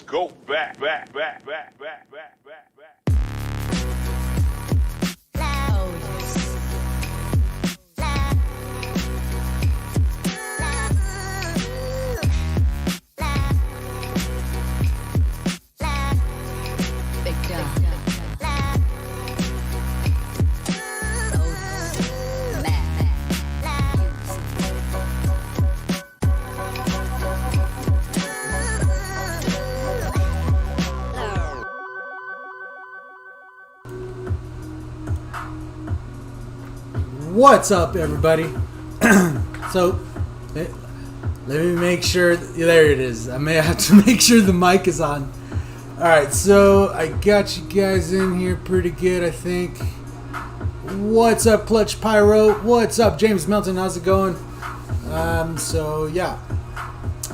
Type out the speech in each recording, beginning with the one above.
Let's go back. What's up, everybody? So, let me make sure. There it is. I may have to make sure the mic is on. Alright, so I got you guys in here pretty good, I think. What's up, Clutch Pyro? What's up, James Melton? How's it going? So, yeah.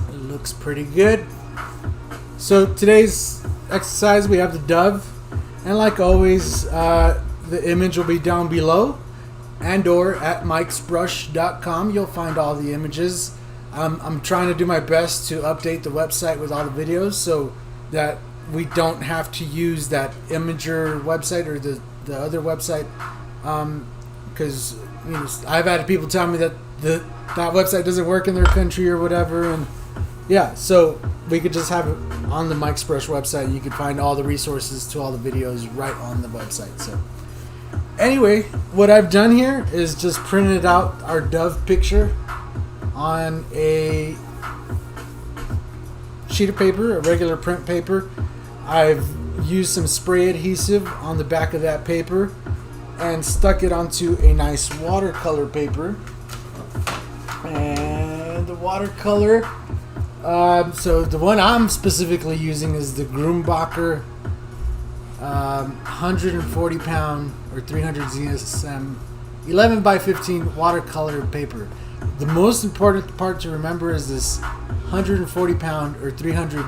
It looks pretty good. So, today's exercise, we have the dove. And like always, the image will be down below. And or at mikesbrush.com. You'll find all the images. I'm trying to do my best to update the website with all the videos so that we don't have to use that Imager website or the other website, because I've had people tell me that that website doesn't work in their country or whatever, and yeah, so we could just have it on the Mike's Brush website. You can find all the resources to all the videos right on the website. So anyway, what I've done here is just printed out our dove picture on a sheet of paper, a regular print paper. I've used some spray adhesive on the back of that paper and stuck it onto a nice watercolor paper. And the watercolor, so the one I'm specifically using is the Grumbacher 140 pound or 300 ZSM 11 by 15 watercolor paper. The most important part to remember is this 140 pound or 300,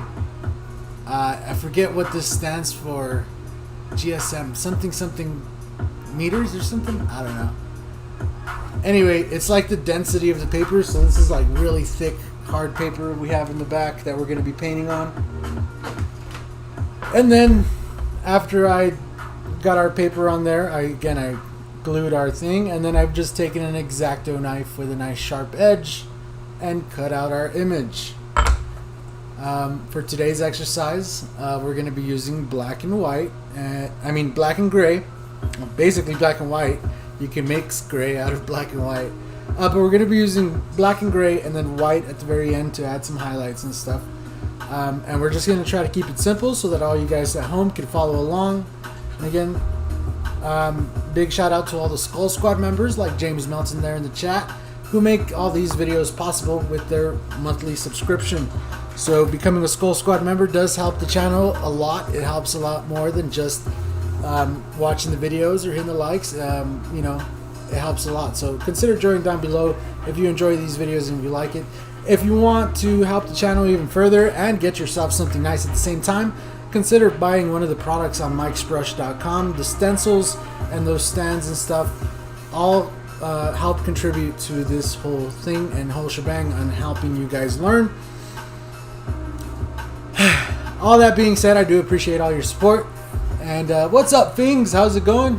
I forget what this stands for, GSM, something meters or something, I don't know. Anyway, it's like the density of the paper, so this is like really thick hard paper we have in the back that we're going to be painting on. And then after I got our paper on there, I glued our thing, and then I've just taken an X-Acto knife with a nice sharp edge and cut out our image. For today's exercise, we're going to be using black and white, black and gray, basically black and white. You can mix gray out of black and white, but we're going to be using black and gray and then white at the very end to add some highlights and stuff. And we're just going to try to keep it simple so that all you guys at home can follow along. And again, big shout out to all the Skull Squad members like James Melton there in the chat who make all these videos possible with their monthly subscription. So becoming a Skull Squad member does help the channel a lot. It helps a lot more than just watching the videos or hitting the likes. It helps a lot. So consider joining down below if you enjoy these videos and if you like it. If you want to help the channel even further and get yourself something nice at the same time, consider buying one of the products on mikesbrush.com. The stencils and those stands and stuff all help contribute to this whole thing and whole shebang on helping you guys learn. All that being said, I do appreciate all your support. And what's up, Fings? How's it going?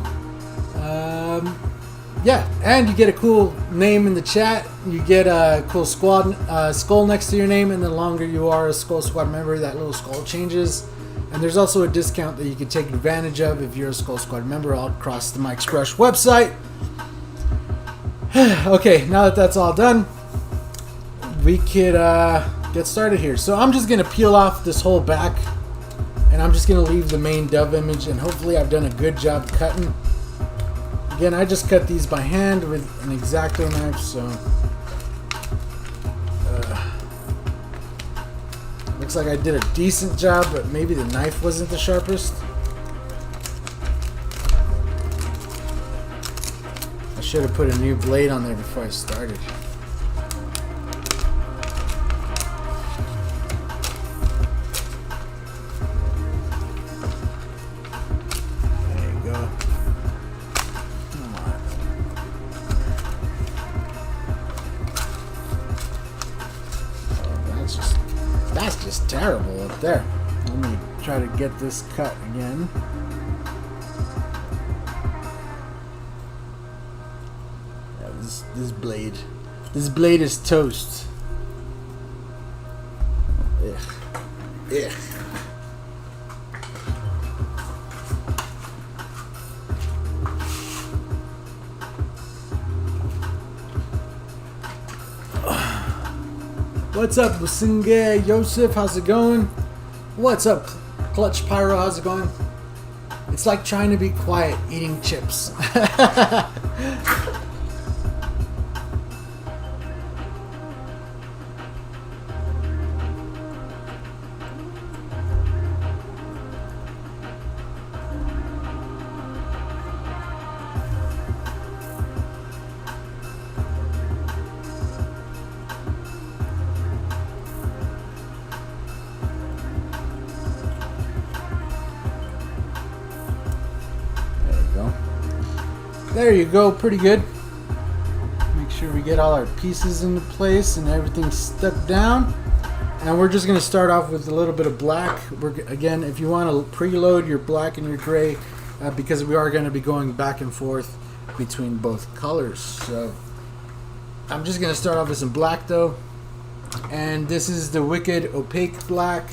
Yeah, and you get a cool name in the chat. You get a cool skull next to your name, and the longer you are a Skull Squad member, that little skull changes. And there's also a discount that you can take advantage of if you're a Skull Squad member all across the Mike's Brush website. Okay, now that that's all done, we could get started here. So I'm just going to peel off this whole back, and I'm just going to leave the main dove image, and hopefully I've done a good job cutting. Again, I just cut these by hand with an X-Acto knife, so looks like I did a decent job, but maybe the knife wasn't the sharpest. I should have put a new blade on there before I started. That's just terrible up there. Let try to get this cut again. Yeah, this blade is toast. Ugh. Ugh. What's up, Businge Yosef? How's it going? What's up, Clutch Pyro? How's it going? It's like trying to be quiet eating chips. There you go, pretty good. Make sure we get all our pieces into place and everything's stuck down. And we're just going to start off with a little bit of black. Again, if you want to preload your black and your gray, because we are going to be going back and forth between both colors. So I'm just going to start off with some black though. And this is the Wicked Opaque Black,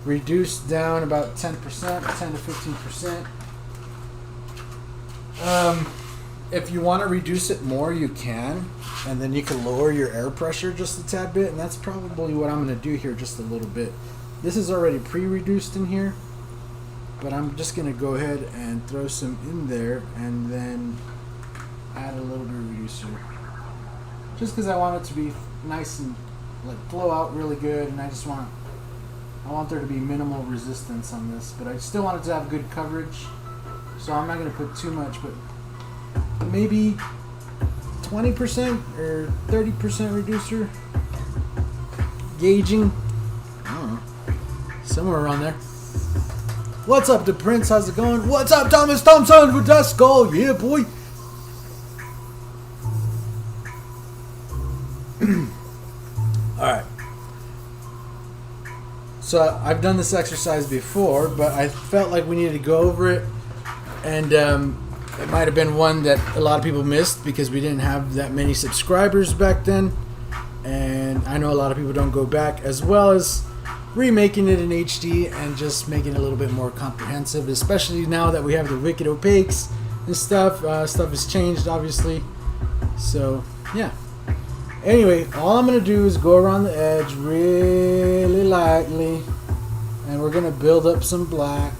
reduced down about 10%, 10 to 15%. If you want to reduce it more, you can, and then you can lower your air pressure just a tad bit, and that's probably what I'm going to do here just a little bit. This is already pre-reduced in here, but I'm just going to go ahead and throw some in there and then add a little bit of reducer. Just because I want it to be nice and like flow out really good, and I want there to be minimal resistance on this, but I still want it to have good coverage, so I'm not going to put too much, but maybe 20% or 30% reducer. Gauging, I don't know, somewhere around there. What's up to Prince? How's it going? What's up, Thomas Thompson with that skull? Yeah, boy. Alright. So I've done this exercise before, but I felt like we needed to go over it, and it might have been one that a lot of people missed because we didn't have that many subscribers back then, and I know a lot of people don't go back, as well as remaking it in HD and just making it a little bit more comprehensive, especially now that we have the Wicked Opaques and stuff. Stuff has changed, obviously. So yeah, anyway, all I'm going to do is go around the edge really lightly, and we're going to build up some black.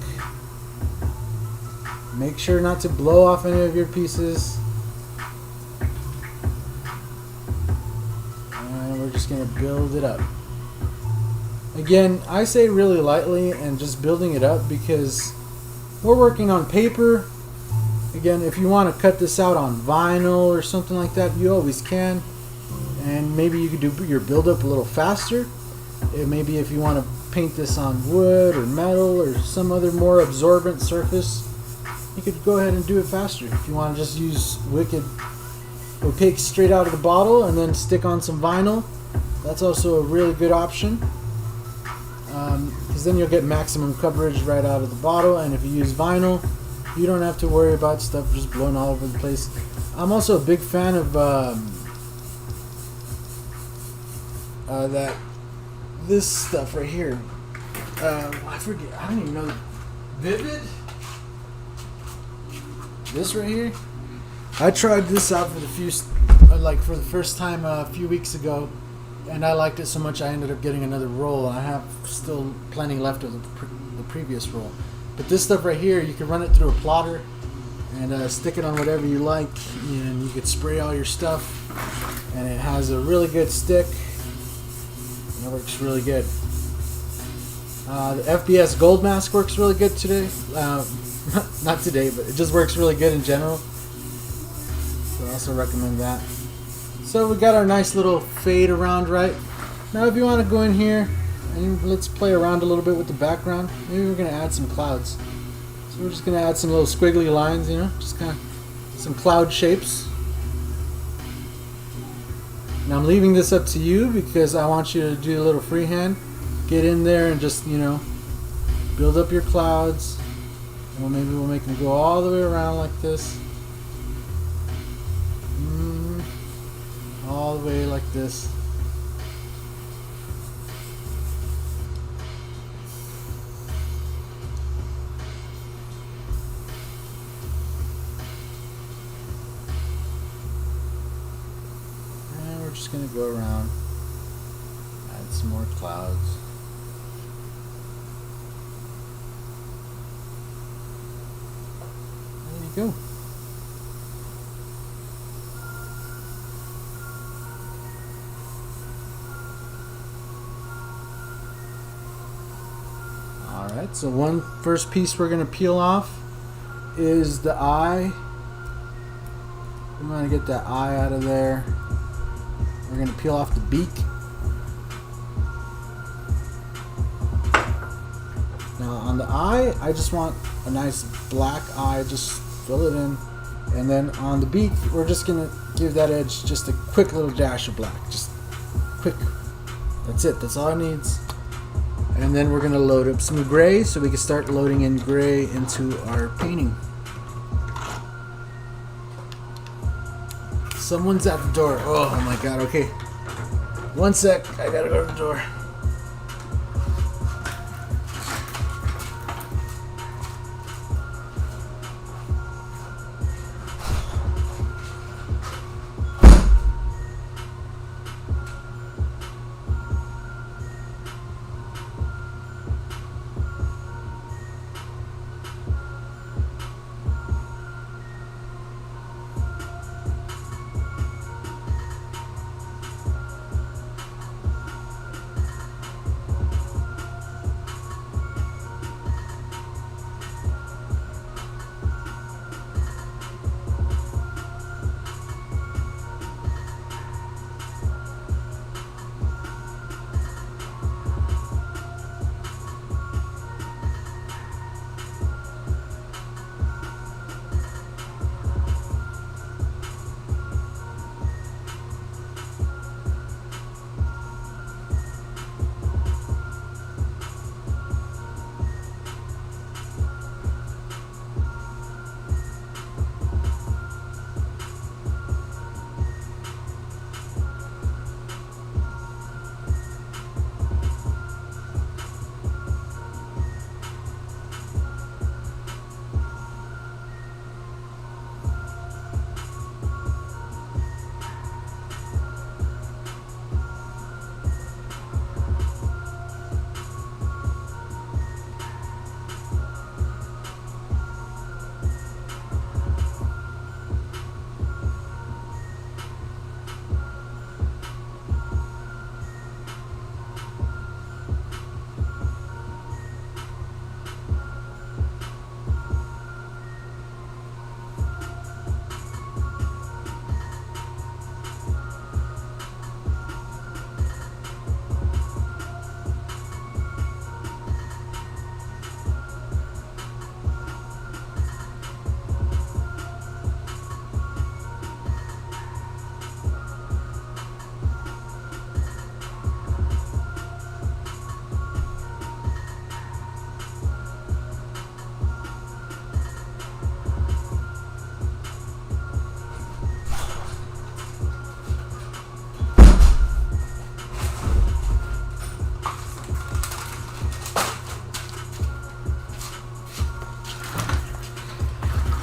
Make sure not to blow off any of your pieces. And we're just going to build it up. Again, I say really lightly and just building it up because we're working on paper. Again, if you want to cut this out on vinyl or something like that, you always can. And maybe you could do your build up a little faster. Maybe if you want to paint this on wood or metal or some other more absorbent surface, you could go ahead and do it faster. If you want to just use Wicked Opaque straight out of the bottle and then stick on some vinyl, that's also a really good option, because then you'll get maximum coverage right out of the bottle. And if you use vinyl, you don't have to worry about stuff just blowing all over the place. I'm also a big fan of this stuff right here. I forget. I don't even know. Vivid. This right here, I tried this out for the first time a few weeks ago, and I liked it so much I ended up getting another roll. I have still plenty left of the previous roll. But this stuff right here, you can run it through a plotter and stick it on whatever you like, and you could spray all your stuff, and it has a really good stick, and it works really good. The FBS Gold Mask works really good today. Not today, but it just works really good in general. So I also recommend that. So we got our nice little fade around right. Now if you want to go in here and let's play around a little bit with the background, maybe we're going to add some clouds. So we're just going to add some little squiggly lines, you know, just kind of some cloud shapes. Now I'm leaving this up to you because I want you to do a little freehand. Get in there and just, you know, build up your clouds. Well, maybe we'll make them go all the way around like this. All the way like this. And we're just going to go around, add some more clouds. There you go. Alright, so one first piece we're going to peel off is the eye. I'm going to get that eye out of there. We're going to peel off the beak. Now on the eye, I just want a nice black eye, just fill it in. And then on the beak, we're just going to give that edge just a quick little dash of black. Just quick. That's it. That's all it needs. And then we're going to load up some gray so we can start loading in gray into our painting. Someone's at the door. Oh my god, okay. One sec, I gotta go to the door.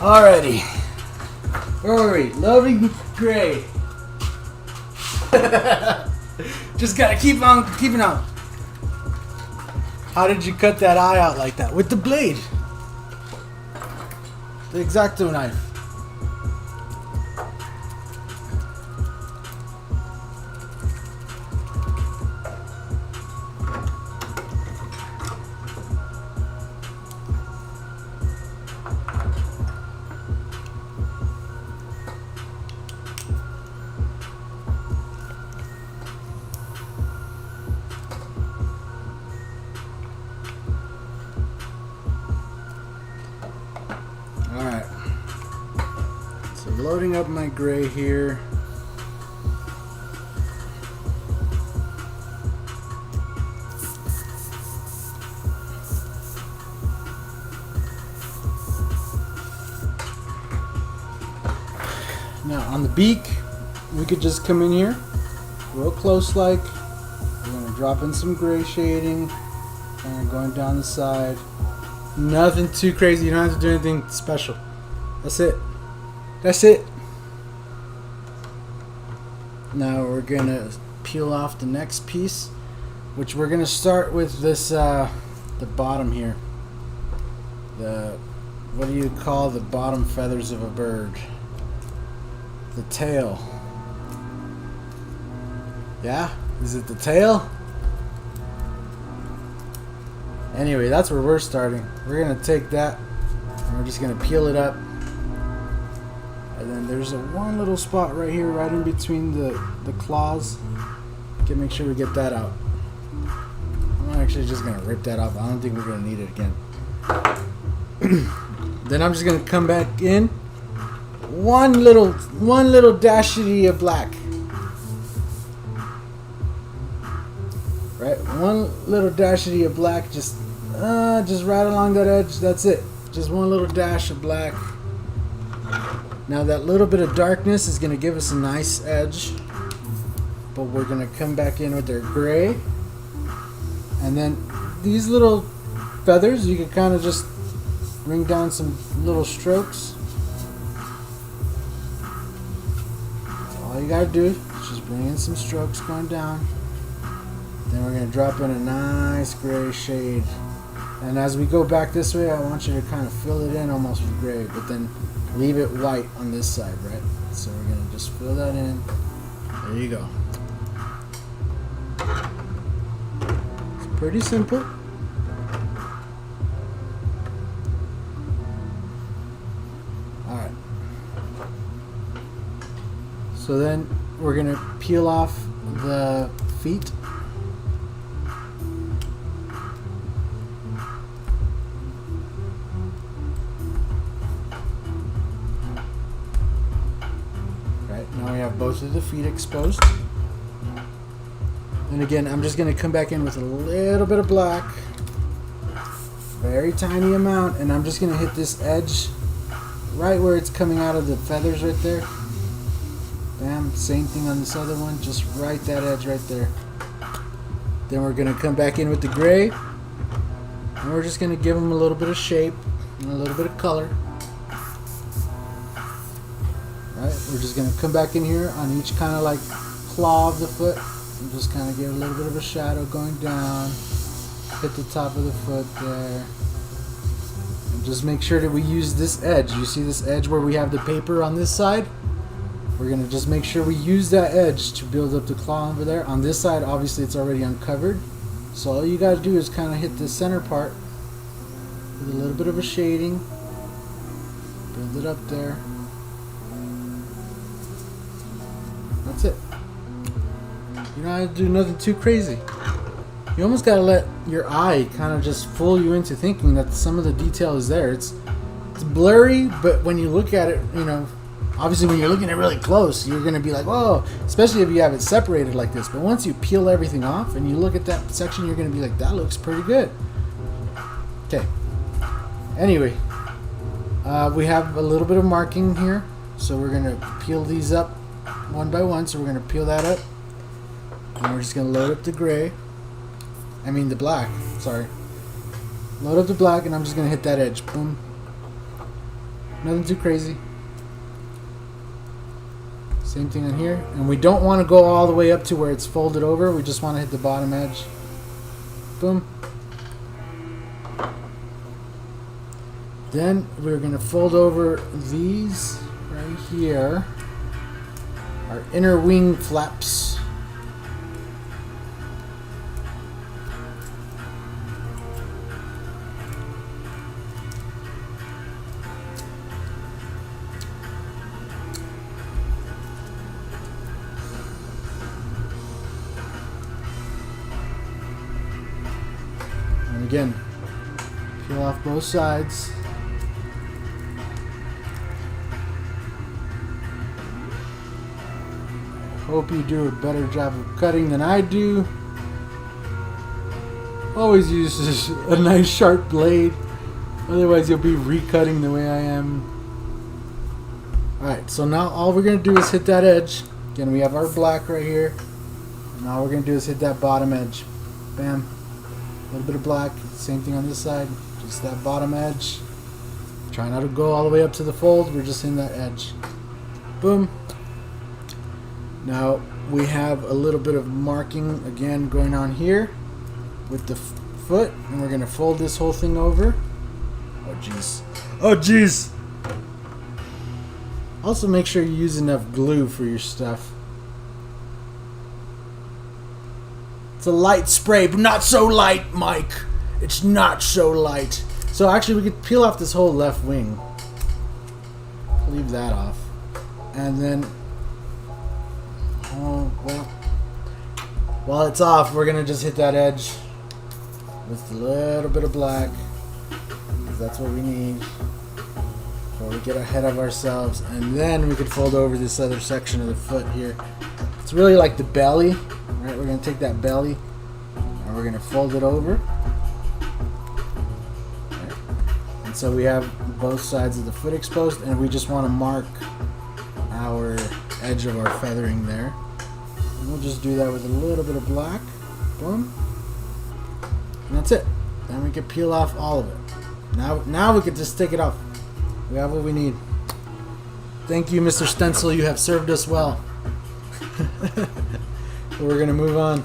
Alrighty. Where were we? Loading gray. Just gotta keep on keeping on. How did you cut that eye out like that? With the blade. The X-Acto knife. Alright, so loading up my gray here. Now on the beak, we could just come in here, real close like. We're going to drop in some gray shading, and going down the side. Nothing too crazy. You don't have to do anything special. That's it. That's it. Now we're going to peel off the next piece, which we're going to start with this, the bottom here. What do you call the bottom feathers of a bird? The tail. Yeah? Is it the tail? Anyway, that's where we're starting. We're going to take that and we're just going to peel it up. And then there's one little spot right here, right in between the claws. Okay, make sure we get that out. I'm actually just going to rip that off. I don't think we're going to need it again. Then I'm just going to come back in. One little dashity of black. Right, one little dashity of black, just right along that edge. That's it. Just one little dash of black. Now that little bit of darkness is going to give us a nice edge, but we're going to come back in with our gray, and then these little feathers, you can kind of just bring down some little strokes. All you gotta do is just bring in some strokes going down. Then we're going to drop in a nice gray shade. And as we go back this way, I want you to kind of fill it in almost with gray, but then leave it white on this side, right? So we're going to just fill that in. There you go. It's pretty simple. Alright. So then we're going to peel off the feet. Now we have both of the feet exposed. And again, I'm just going to come back in with a little bit of black. Very tiny amount. And I'm just going to hit this edge right where it's coming out of the feathers right there. Bam. Same thing on this other one. Just right that edge right there. Then we're going to come back in with the gray. And we're just going to give them a little bit of shape and a little bit of color. Right, we're just going to come back in here on each kind of like claw of the foot and just kind of give a little bit of a shadow going down, hit the top of the foot there, and just make sure that we use this edge. You see this edge where we have the paper on this side? We're going to just make sure we use that edge to build up the claw over there. On this side, obviously it's already uncovered, so all you got to do is kind of hit the center part with a little bit of a shading, build it up there. That's it. You don't have to do nothing too crazy. You almost gotta let your eye kind of just fool you into thinking that some of the detail is there. It's blurry, but when you look at it, you know, obviously when you're looking at it really close, you're gonna be like, whoa, especially if you have it separated like this. But once you peel everything off and you look at that section, you're gonna be like, that looks pretty good. Okay. Anyway, we have a little bit of marking here, so we're gonna peel these up one by one. So we're going to peel that up, and we're just going to load up the gray, the black, sorry, load up the black, and I'm just going to hit that edge, boom, nothing too crazy. Same thing on here, and we don't want to go all the way up to where it's folded over, we just want to hit the bottom edge, boom. Then we're going to fold over these right here, our inner wing flaps. And again, peel off both sides. Hope you do a better job of cutting than I do. Always use a nice sharp blade, otherwise you'll be recutting the way I am. Alright, so now all we're going to do is hit that edge. Again, we have our black right here. And all we're going to do is hit that bottom edge. Bam. A little bit of black. Same thing on this side. Just that bottom edge. Try not to go all the way up to the fold. We're just in that edge. Boom. Now we have a little bit of marking again going on here with the foot. And we're going to fold this whole thing over. Oh, jeez. Oh, jeez. Also, make sure you use enough glue for your stuff. It's a light spray, but not so light, Mike. It's not so light. So actually, we could peel off this whole left wing. Leave that off. And then, oh, well, while it's off, we're going to just hit that edge with a little bit of black. Because that's what we need. We get ahead of ourselves, and then we could fold over this other section of the foot here. It's really like the belly, right? We're going to take that belly and we're going to fold it over. Right. And so we have both sides of the foot exposed, and we just want to mark our edge of our feathering there. And we'll just do that with a little bit of black. Boom. And that's it. Then we can peel off all of it. Now we can just take it off. We have what we need. Thank you, Mr. Stencil. You have served us well. So we're going to move on.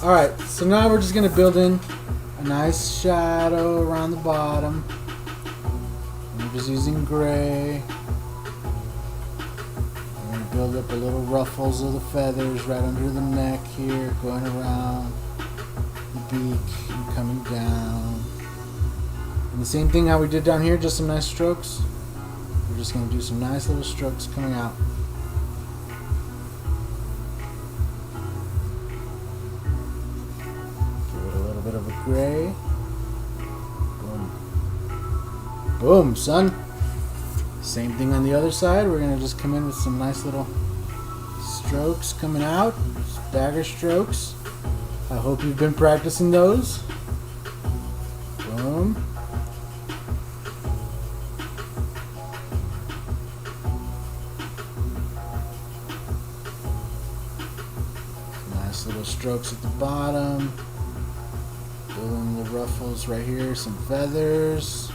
Alright, so now we're just going to build in a nice shadow around the bottom. And we're just using gray. We're going to build up a little ruffles of the feathers right under the neck here, going around the beak and coming down. And the same thing how we did down here, just some nice strokes. We're just going to do some nice little strokes coming out. Give it a little bit of a gray. Boom. Boom, son. Same thing on the other side. We're going to just come in with some nice little strokes coming out. Dagger strokes. I hope you've been practicing those. Boom. Little strokes at the bottom, building the ruffles right here, some feathers.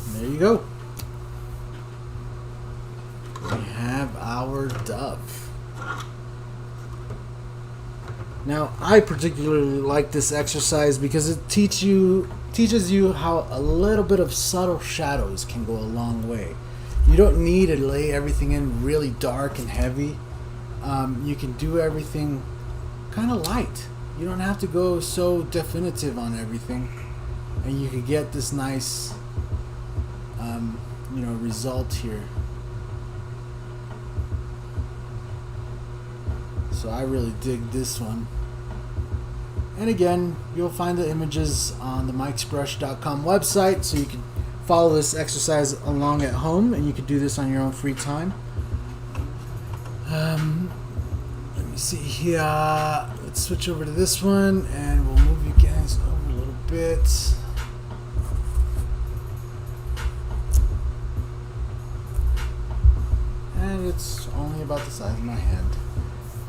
And there you go. We have our dove. Now, I particularly like this exercise because it teaches you how a little bit of subtle shadows can go a long way. You don't need to lay everything in really dark and heavy. You can do everything kind of light. You don't have to go so definitive on everything, and you can get this nice, result here. So I really dig this one. And again, you'll find the images on the mikesbrush.com website, so you can follow this exercise along at home, and you can do this on your own free time. Let me see here. Let's switch over to this one, and we'll move you guys over a little bit. And it's only about the size of my hand.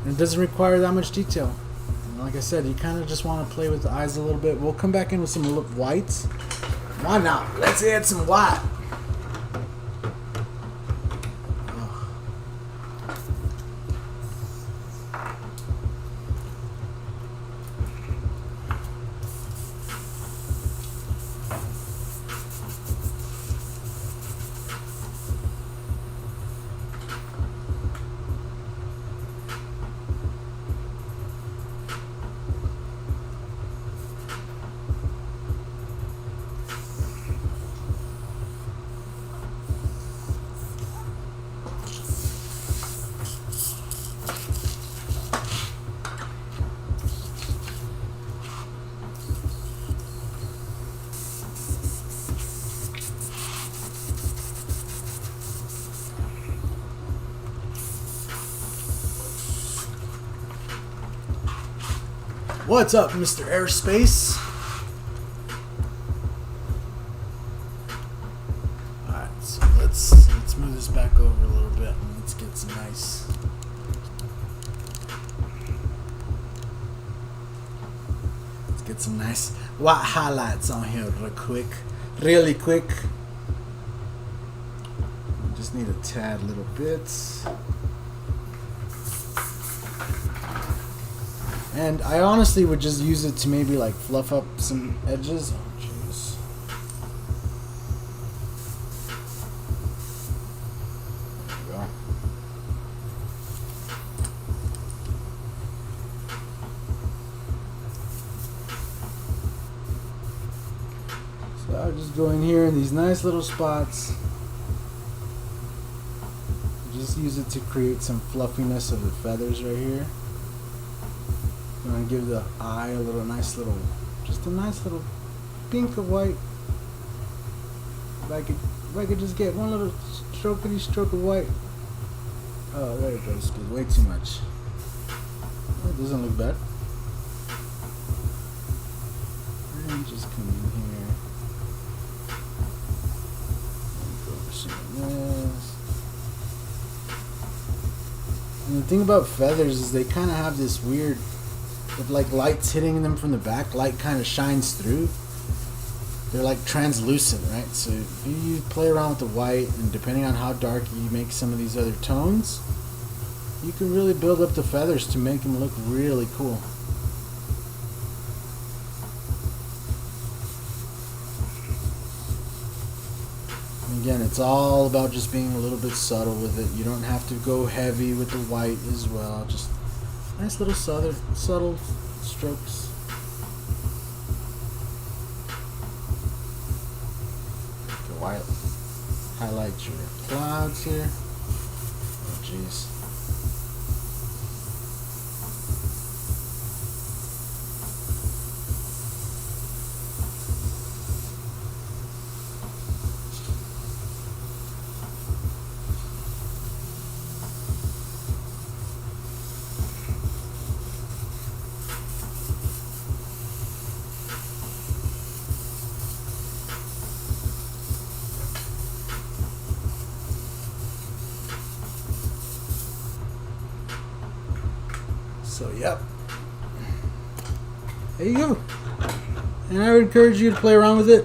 And it doesn't require that much detail. And like I said, you kind of just want to play with the eyes a little bit. We'll come back in with some whites. Why not? Let's add some white. What's up, Mr. Airspace? some nice. Let's get some nice white highlights on here real quick. Really quick. Just need a tad little bit. And I honestly would just use it to maybe like fluff up some edges. Oh jeez. There we go. So I'll just go in here in these nice little spots. Just use it to create some fluffiness of the feathers right here. I'm gonna give the eye a little nice little, just a nice little pink of white. If I could just get one little strokety stroke of white. Oh, there it goes. It's way too much. Oh, it doesn't look bad. And just come in here. And go over some of this. And the thing about feathers is they kind of have this weird, if like light's hitting them from the back, light kind of shines through. They're like translucent, right? So if you play around with the white, and depending on how dark you make some of these other tones, you can really build up the feathers to make them look really cool. And again, it's all about just being a little bit subtle with it. You don't have to go heavy with the white as well. Just nice little subtle strokes. Okay, highlight your clouds here. Oh jeez. So yep, there you go. And I would encourage you to play around with it.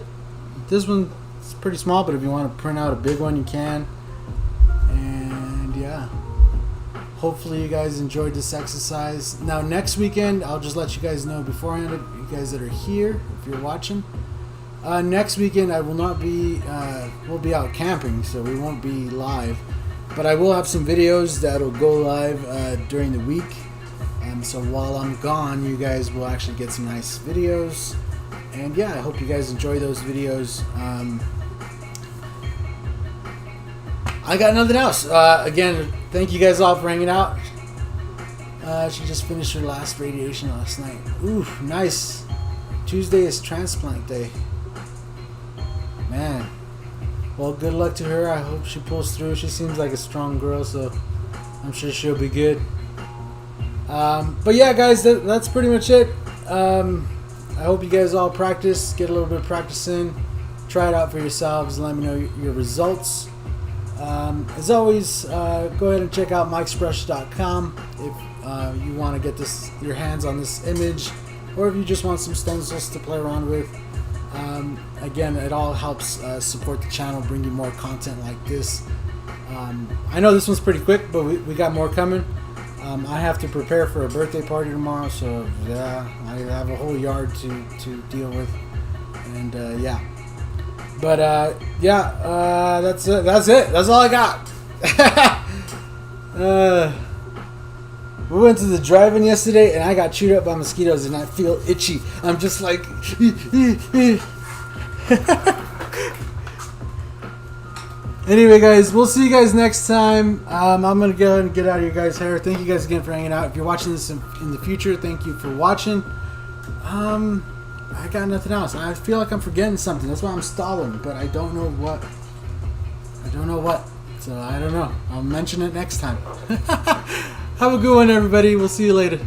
This one is pretty small, but if you want to print out a big one, you can. And yeah, hopefully you guys enjoyed this exercise. Now next weekend, I'll just let you guys know beforehand, you guys that are here, if you're watching. Next weekend I will not be, we'll be out camping, so we won't be live. But I will have some videos that'll go live during the week. So while I'm gone, you guys will actually get some nice videos. And yeah, I hope you guys enjoy those videos. I got nothing else. Again, thank you guys all for hanging out. She just finished her last radiation last night. Ooh, nice. Tuesday is transplant day. Man. Well, good luck to her. I hope she pulls through. She seems like a strong girl, so I'm sure she'll be good. But yeah, guys, that's pretty much it. I hope you guys all practice, get a little bit of practice in, try it out for yourselves, let me know your results. As always, go ahead and check out mikesbrush.com if you want to get your hands on this image, or if you just want some stencils to play around with. Again, it all helps support the channel, bring you more content like this. I know this one's pretty quick, but we got more coming. I have to prepare for a birthday party tomorrow, so yeah, I have a whole yard to deal with, and yeah. But yeah, that's it. That's all I got. We went to the drive-in yesterday, and I got chewed up by mosquitoes, and I feel itchy. I'm just like. Anyway, guys, we'll see you guys next time. I'm going to go ahead and get out of your guys' hair. Thank you guys again for hanging out. If you're watching this in the future, thank you for watching. I got nothing else. I feel like I'm forgetting something. That's why I'm stalling, but I don't know what. So I don't know. I'll mention it next time. Have a good one, everybody. We'll see you later.